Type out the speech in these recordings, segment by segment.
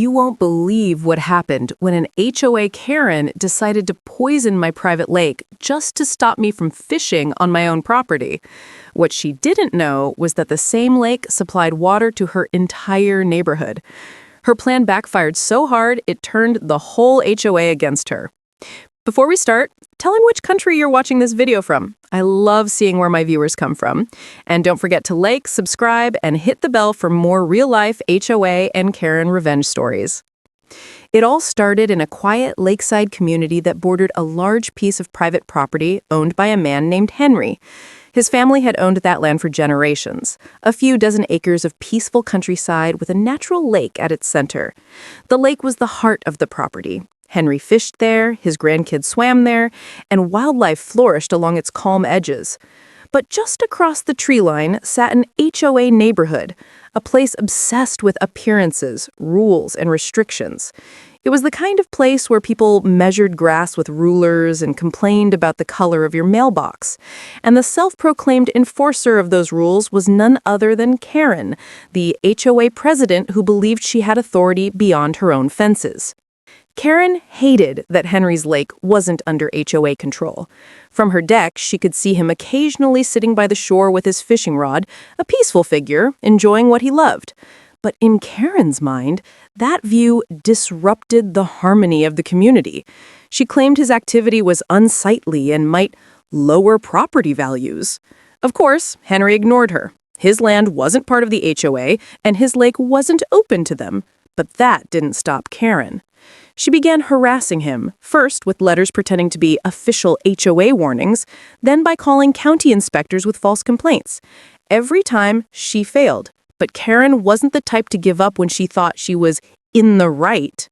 You won't believe what happened when an HOA Karen decided to poison my private lake just to stop me from fishing on my own property. What she didn't know was that the same lake supplied water to her entire neighborhood. Her plan backfired so hard it turned the whole HOA against her. Before we start, tell them which country you're watching this video from. I love seeing where my viewers come from. And don't forget to like, subscribe, and hit the bell for more real-life HOA and Karen revenge stories. It all started in a quiet lakeside community that bordered a large piece of private property owned by a man named Henry. His family had owned that land for generations, a few dozen acres of peaceful countryside with a natural lake at its center. The lake was the heart of the property. Henry fished there, his grandkids swam there, and wildlife flourished along its calm edges. But just across the tree line sat an HOA neighborhood, a place obsessed with appearances, rules, and restrictions. It was the kind of place where people measured grass with rulers and complained about the color of your mailbox. And the self-proclaimed enforcer of those rules was none other than Karen, the HOA president who believed she had authority beyond her own fences. Karen hated that Henry's lake wasn't under HOA control. From her deck, she could see him occasionally sitting by the shore with his fishing rod, a peaceful figure, enjoying what he loved. But in Karen's mind, that view disrupted the harmony of the community. She claimed his activity was unsightly and might lower property values. Of course, Henry ignored her. His land wasn't part of the HOA, and his lake wasn't open to them. But that didn't stop Karen. She began harassing him, first with letters pretending to be official HOA warnings, then by calling county inspectors with false complaints. Every time, she failed, but Karen wasn't the type to give up when she thought she was in the right.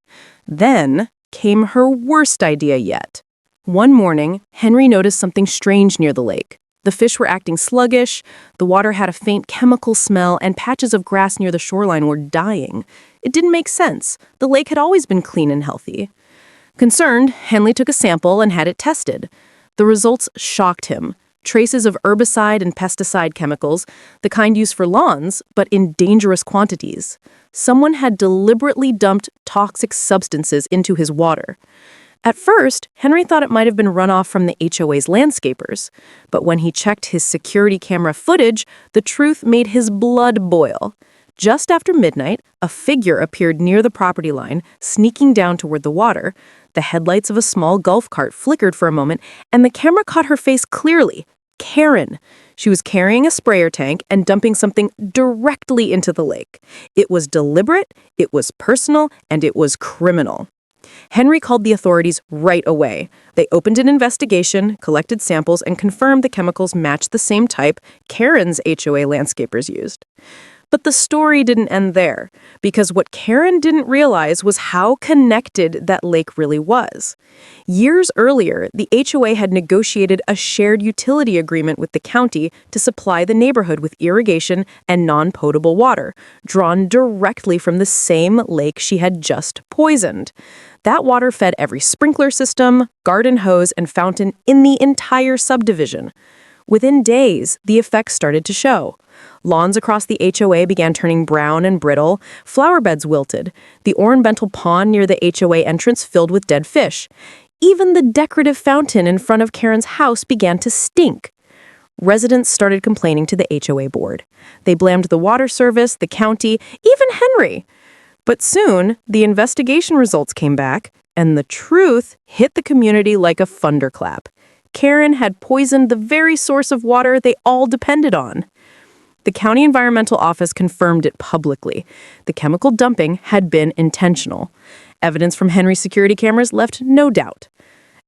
Then came her worst idea yet. One morning, Henry noticed something strange near the lake. The fish were acting sluggish, the water had a faint chemical smell, and patches of grass near the shoreline were dying. It didn't make sense. The lake had always been clean and healthy. Concerned, Henry took a sample and had it tested. The results shocked him. Traces of herbicide and pesticide chemicals, the kind used for lawns, but in dangerous quantities. Someone had deliberately dumped toxic substances into his water. At first, Henry thought it might have been runoff from the HOA's landscapers. But when he checked his security camera footage, the truth made his blood boil. Just after midnight, a figure appeared near the property line, sneaking down toward the water. The headlights of a small golf cart flickered for a moment, and the camera caught her face clearly. Karen. She was carrying a sprayer tank and dumping something directly into the lake. It was deliberate, it was personal, and it was criminal. Henry called the authorities right away. They opened an investigation, collected samples, and confirmed the chemicals matched the same type Karen's HOA landscapers used. But the story didn't end there, because what Karen didn't realize was how connected that lake really was. Years earlier, the HOA had negotiated a shared utility agreement with the county to supply the neighborhood with irrigation and non-potable water, drawn directly from the same lake she had just poisoned. That water fed every sprinkler system, garden hose, and fountain in the entire subdivision. Within days, the effects started to show. Lawns across the HOA began turning brown and brittle, flower beds wilted, the ornamental pond near the HOA entrance filled with dead fish. Even the decorative fountain in front of Karen's house began to stink. Residents started complaining to the HOA board. They blamed the water service, the county, even Henry. But soon, the investigation results came back, and the truth hit the community like a thunderclap. Karen had poisoned the very source of water they all depended on. The county environmental office confirmed it publicly. The chemical dumping had been intentional. Evidence from Henry's security cameras left no doubt.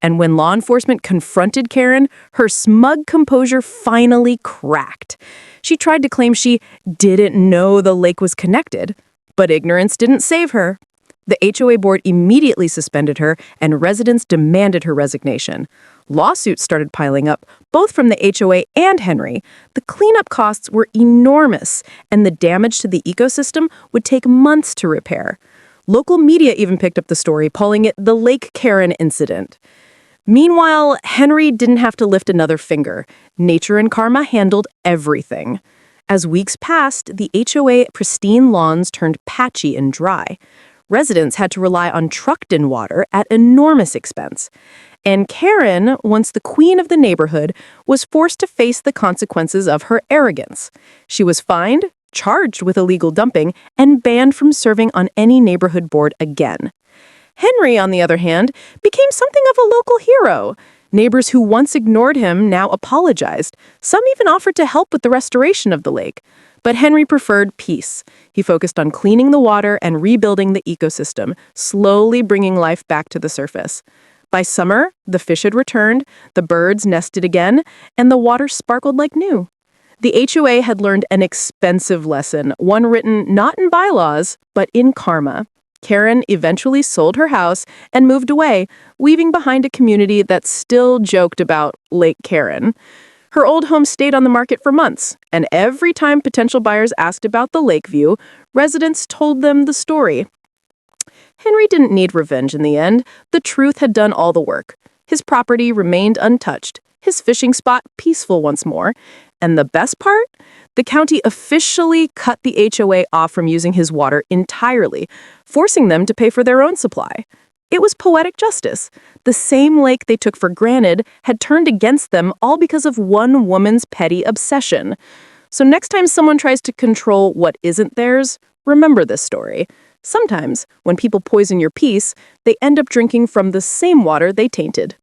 And when law enforcement confronted Karen, her smug composure finally cracked. She tried to claim she didn't know the lake was connected, but ignorance didn't save her. The HOA board immediately suspended her, and residents demanded her resignation. Lawsuits started piling up, both from the HOA and Henry. The cleanup costs were enormous, and the damage to the ecosystem would take months to repair. Local media even picked up the story, calling it the Lake Karen incident. Meanwhile, Henry didn't have to lift another finger. Nature and karma handled everything. As weeks passed, the HOA pristine lawns turned patchy and dry. Residents had to rely on trucked-in water at enormous expense. And Karen, once the queen of the neighborhood, was forced to face the consequences of her arrogance. She was fined, charged with illegal dumping, and banned from serving on any neighborhood board again. Henry, on the other hand, became something of a local hero. Neighbors who once ignored him now apologized. Some even offered to help with the restoration of the lake. But Henry preferred peace. He focused on cleaning the water and rebuilding the ecosystem, slowly bringing life back to the surface. By summer, the fish had returned, the birds nested again, and the water sparkled like new. The HOA had learned an expensive lesson, one written not in bylaws, but in karma. Karen eventually sold her house and moved away, leaving behind a community that still joked about Lake Karen. Her old home stayed on the market for months, and every time potential buyers asked about the lake view, residents told them the story. Henry didn't need revenge in the end. The truth had done all the work. His property remained untouched, his fishing spot peaceful once more. And the best part? The county officially cut the HOA off from using his water entirely, forcing them to pay for their own supply. It was poetic justice. The same lake they took for granted had turned against them all because of one woman's petty obsession. So next time someone tries to control what isn't theirs, remember this story. Sometimes, when people poison your peace, they end up drinking from the same water they tainted.